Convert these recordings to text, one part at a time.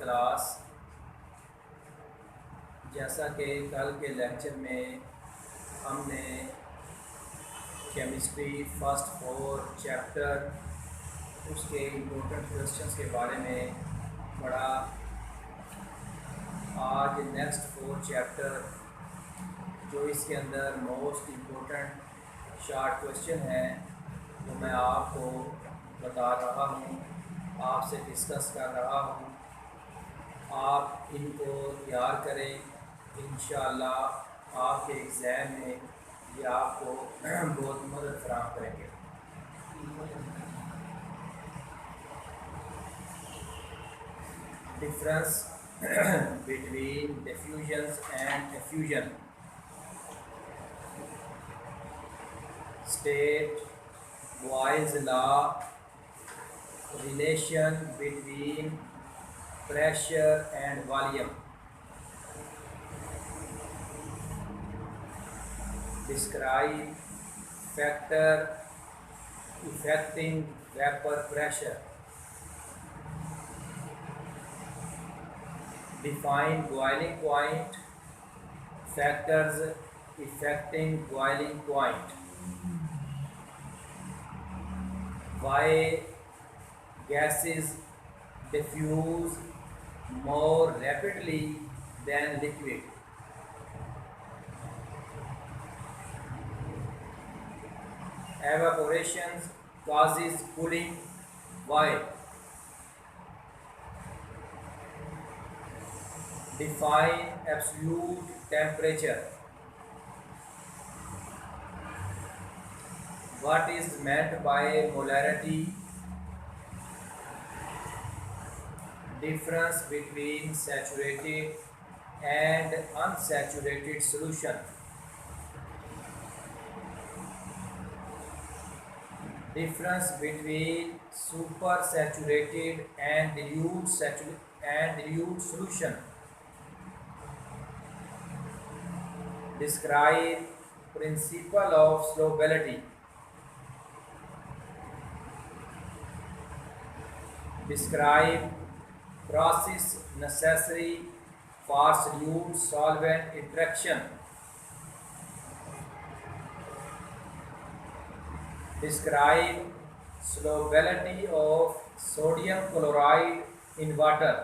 Class, جیسا کہ کل کے لیکچر میں ہم نے کیمسٹری فرسٹ 4 چیپٹر اس کے امپورٹنٹ کویسچنس کے بارے میں پڑھا. آج نیکسٹ 4 چیپٹر جو اس کے اندر موسٹ امپورٹنٹ شارٹ کویسچن ہیں وہ میں آپ کو بتا رہا ہوں، آپ سے ڈسکس کر رہا ہوں. آپ ان کو تیار کریں، انشاءاللہ آپ کے ایگزام میں یہ آپ کو بہت مدد فراہم کریں گے. Difference between diffusions and effusion. State Boyle's law relation between pressure and volume. Describe factor affecting vapor pressure. Define boiling point. Factors affecting boiling point. Why gases diffuse more rapidly than liquid. Evaporation causes cooling. Why? Define absolute temperature. What is meant by molarity? Difference between saturated and unsaturated solution. Difference between supersaturated and dilute solution. Describe principle of solubility. Describe process necessary for solute solvent interaction. Describe solubility of sodium chloride in water.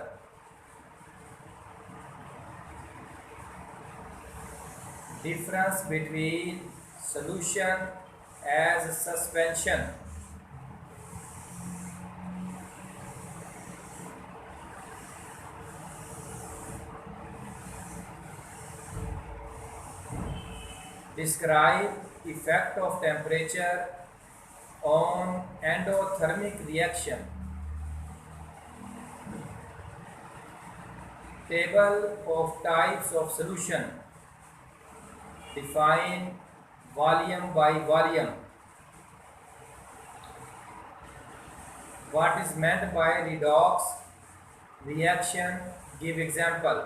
Difference between solution as suspension. Describe effect of temperature on endothermic reaction. Table of types of solution. Define volume by volume. What is meant by redox reaction? Give example.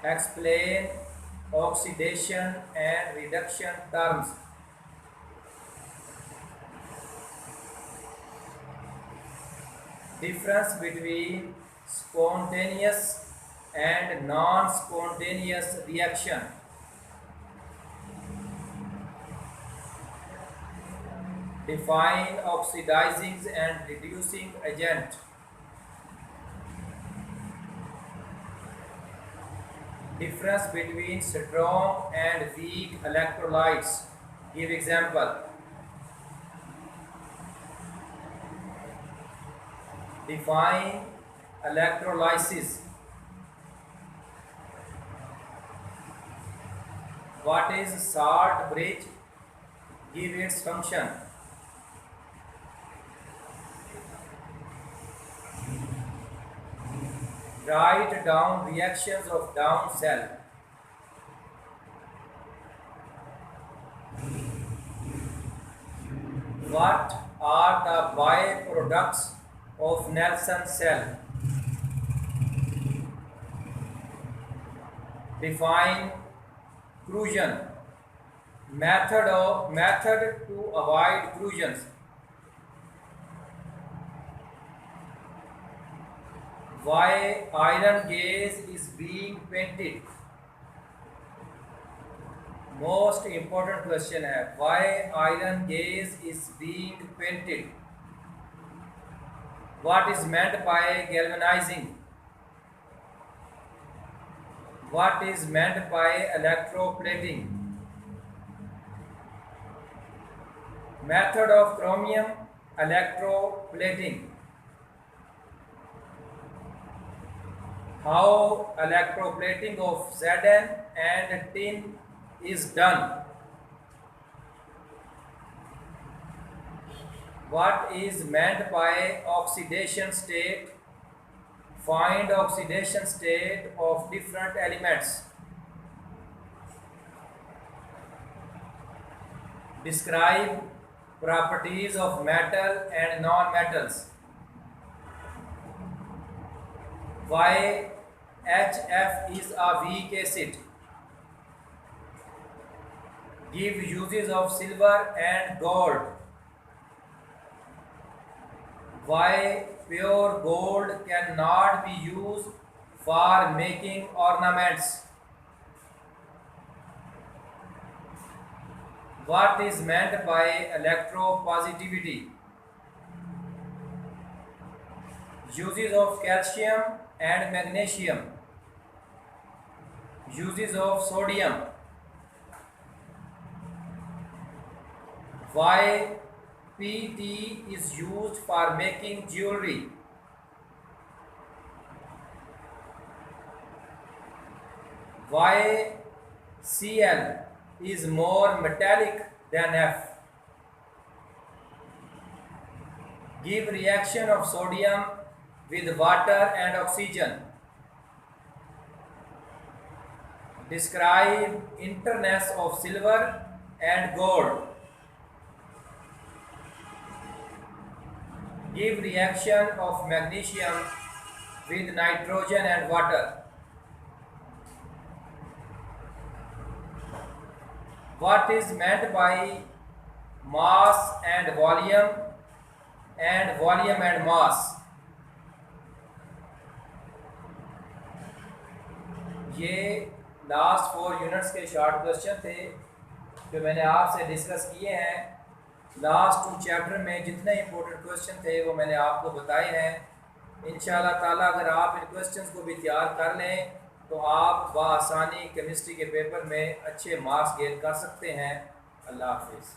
Explain oxidation and reduction terms. Difference between spontaneous and non-spontaneous reaction. Define oxidizing and reducing agent. Difference between strong and weak electrolytes. Give example. Define electrolysis. What is salt bridge? Give its function. Write down reactions of down cell. What are the byproducts of Nelson cell? Define corrosion. Method to avoid corrosions. why iron gauge is being painted. Most important question है why iron gauge is being painted. What is meant by galvanizing? What is meant by electroplating? Method of chromium electroplating. How electroplating of Zn and tin is done. What is meant by oxidation state? Find oxidation state of different elements. Describe properties of metal and non-metals. Why HF is a weak acid. Give uses of silver and gold. Why pure gold cannot be used for making ornaments. What is meant by electropositivity? Uses of calcium and magnesium. Uses of sodium. Why PT is used for making jewelry. Why Cl is more metallic than F. Give reaction of sodium with water and oxygen. Describe internals of silver and gold. Give reaction of magnesium with nitrogen and water. What is meant by mass and volume and mass? ये last 4 units के short question थे जो मैंने आपसे discuss किए हैं। Last 2 chapter में जितने इंपॉर्टेंट क्वेश्चन थे वो मैंने आपको बताए हैं। इंशाल्लाह ताला अगर आप इन क्वेश्चंस को भी तैयार कर लें तो आप बआसानी केमिस्ट्री के पेपर में अच्छे मार्क्स गेन कर सकते हैं। अल्लाह हाफिज़।